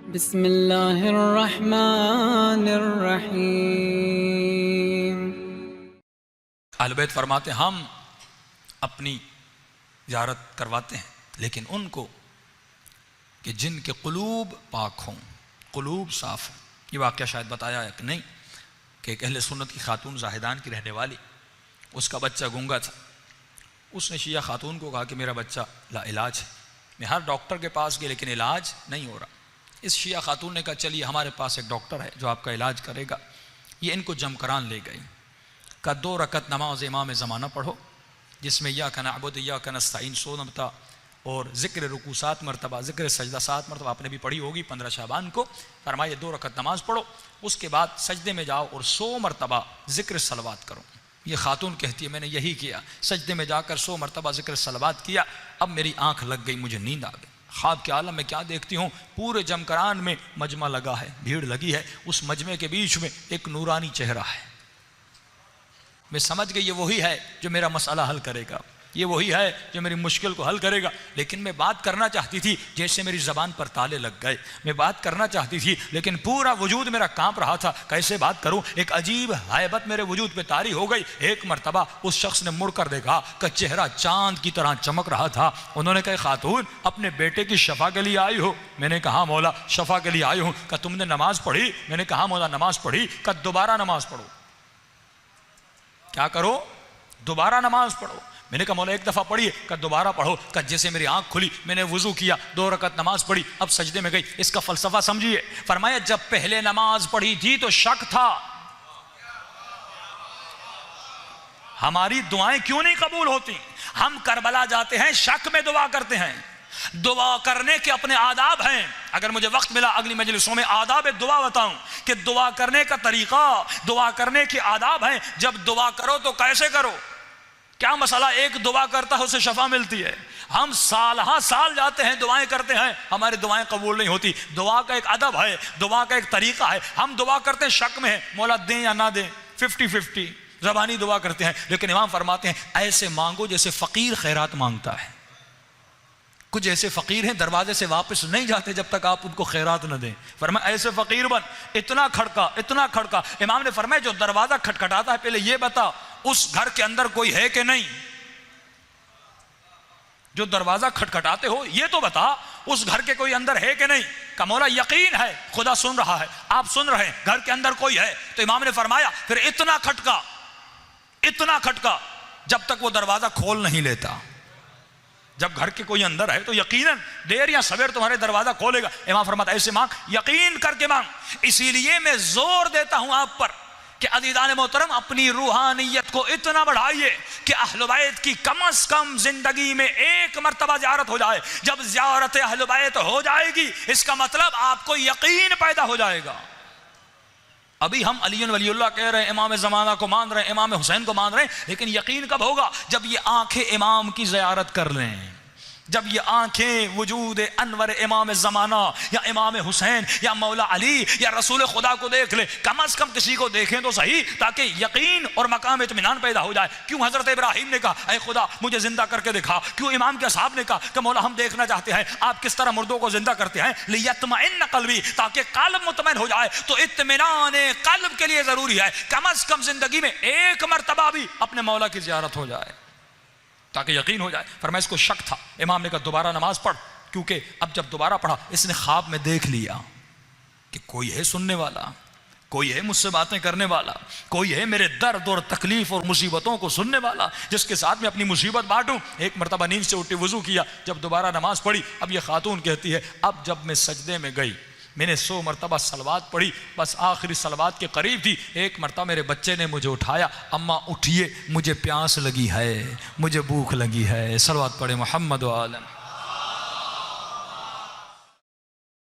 बिस्मिल्लाहिर्रहमानिर्रहीम। अहले बैत फरमाते हम अपनी ज़ियारत करवाते हैं, लेकिन उनको कि जिनके क़ुलूब पाक हों, क़ुलूब साफ़ हों। ये वाक़या शायद बताया है कि नहीं, कि एक अहले सुन्नत की खातून जाहिदान की रहने वाली, उसका बच्चा गूंगा था। उसने शिया खातून को कहा कि मेरा बच्चा लाइलाज है, मैं हर डॉक्टर के पास गई लेकिन इलाज नहीं हो रहा। इस शिया खातून ने कहा चलिए हमारे पास एक डॉक्टर है जो आपका इलाज करेगा। ये इनको जमकरान ले गई, का 2 रकत नमाज इमाम ज़माना पढ़ो जिसमें या का नअबुदु या का नस्तईन 100 मरतबा और ज़िक्र रुकू 7 मरतबा, ज़िक्र सजदा 7 मरतबा, आपने भी पढ़ी होगी 15 शाबान को। फरमाइए 2 रकत नमाज पढ़ो, उसके बाद सजदे में जाओ और 100 मरतबा ज़िक्र सलवात करो। ये खातून कहती है मैंने यही किया, सजदे में जाकर 100 मरतबा ज़िक्र सलवात किया। अब मेरी आँख लग गई, मुझे नींद आ गई। ख्वाब के आलम में क्या देखती हूँ, पूरे जमकरान में मजमा लगा है, भीड़ लगी है, उस मजमे के बीच में एक नूरानी चेहरा है। मैं समझ गई ये वही है जो मेरा मसला हल करेगा, ये वही है जो मेरी मुश्किल को हल करेगा। लेकिन मैं बात करना चाहती थी, जैसे मेरी ज़बान पर ताले लग गए। मैं बात करना चाहती थी लेकिन पूरा वजूद मेरा कांप रहा था, कैसे बात करूं। एक अजीब हैबत मेरे वजूद पे तारी हो गई। एक मरतबा उस शख्स ने मुड़कर देखा कि चेहरा चांद की तरह चमक रहा था। उन्होंने कहा खातून अपने बेटे की शफा के लिए आई हो? मैंने कहा मौला शफा के लिए आई हूँ। कहा तुमने नमाज पढ़ी? मैंने कहा मौला नमाज पढ़ी। कहा दोबारा नमाज पढ़ो। क्या करो? दोबारा नमाज पढ़ो। मैंने कहा मौला एक दफ़ा पढ़िए। कहा दोबारा पढ़ो। कहा जैसे मेरी आंख खुली, मैंने वुजू किया, 2 रकत नमाज पढ़ी, अब सजदे में गई। इसका फलसफा समझिए। फरमाया जब पहले नमाज पढ़ी थी तो शक था, हमारी दुआएं क्यों नहीं कबूल होती। हम करबला जाते हैं, शक में दुआ करते हैं। दुआ करने के अपने आदाब हैं। अगर मुझे वक्त मिला अगली मजलिसों में आदाब दुआ बताऊं कि दुआ करने का तरीका, दुआ करने के आदाब हैं। जब दुआ करो तो कैसे करो। क्या मसला, एक दुआ करता है उसे शफा मिलती है, हम साल जाते हैं दुआएं करते हैं, हमारी दुआएं कबूल नहीं होती। दुआ का एक अदब है, दुआ का एक तरीका है। हम दुआ करते हैं शक में है, मौला दें या ना दें, 50-50 ज़बानी दुआ करते हैं। लेकिन इमाम फरमाते हैं ऐसे मांगो जैसे फ़कीर खैरात मांगता है। कुछ ऐसे फ़कीर हैं दरवाजे से वापस नहीं जाते जब तक आप उनको खैरात न दें। फरमाया ऐसे फ़कीर बन, इतना खड़का इतना खड़का। इमाम ने फरमाया जो दरवाज़ा खटखटाता है पहले ये बता उस घर के अंदर कोई है कि नहीं। जो दरवाज़ा खटखटाते हो ये तो बता उस घर के कोई अंदर है कि नहीं। का मौला यकीन है खुदा सुन रहा है, आप सुन रहे हैं, घर के अंदर कोई है। तो इमाम ने फरमाया फिर इतना खटका जब तक वो दरवाज़ा खोल नहीं लेता। जब घर के कोई अंदर है तो यकीनन देर या सवेर तुम्हारे दरवाजा खोलेगा। इमाम फरमाता ऐसे मांग, यकीन करके मांग। इसीलिए मैं जोर देता हूं आप पर कि अज़ीज़ान मोहतरम अपनी रूहानियत को इतना बढ़ाइए कि अहले बैत की कम से कम जिंदगी में एक मरतबा ज़ियारत हो जाए। जब ज़ियारत अहले बैत हो जाएगी इसका मतलब आपको यकीन पैदा हो जाएगा। अभी हम अली वलीउल्लाह कह रहे हैं, इमाम ज़माना को मान रहे हैं, इमाम हुसैन को मान रहे हैं, लेकिन यकीन कब होगा जब ये आंखें इमाम की ज़ियारत कर लें। जब ये आंखें वजूद अनवर इमाम ज़माना या इमाम हुसैन या मौला अली या रसूल खुदा को देख ले, कम से कम किसी को देखें तो सही, ताकि यकीन और मकाम इत्मीनान पैदा हो जाए। क्यों हज़रत इब्राहीम ने कहा ऐ खुदा मुझे जिंदा करके दिखा। क्यों इमाम के साहब ने कहा कि मौला हम देखना चाहते हैं आप किस तरह मुर्दों को जिंदा करते हैं। लियत्मइन्न क़ल्बी, ताकि कल्ब मुतमईन हो जाए। तो इत्मीनान क़ल्ब के लिए ज़रूरी है कम से कम जिंदगी में एक मरतबा भी अपने मौला की ज़ियारत हो जाए ताकि यकीन हो जाए। फरमाया इसको शक था। इमाम ने कहा दोबारा नमाज पढ़, क्योंकि अब जब दोबारा पढ़ा इसने ख्वाब में देख लिया कि कोई है सुनने वाला, कोई है मुझसे बातें करने वाला, कोई है मेरे दर्द और तकलीफ और मुसीबतों को सुनने वाला जिसके साथ मैं अपनी मुसीबत बांटूं। एक मरतबा नींद से उठी, वजू किया, जब दोबारा नमाज पढ़ी। अब ये खातून कहती है अब जब मैं सजदे में गई मैंने 100 मरतबा सलवात पढ़ी, बस आखिरी सलवात के करीब थी। एक मरतबा मेरे बच्चे ने मुझे उठाया, अम्मा उठिए मुझे प्यास लगी है, मुझे भूख लगी है। सलवात पढ़े मोहम्मद व आलम।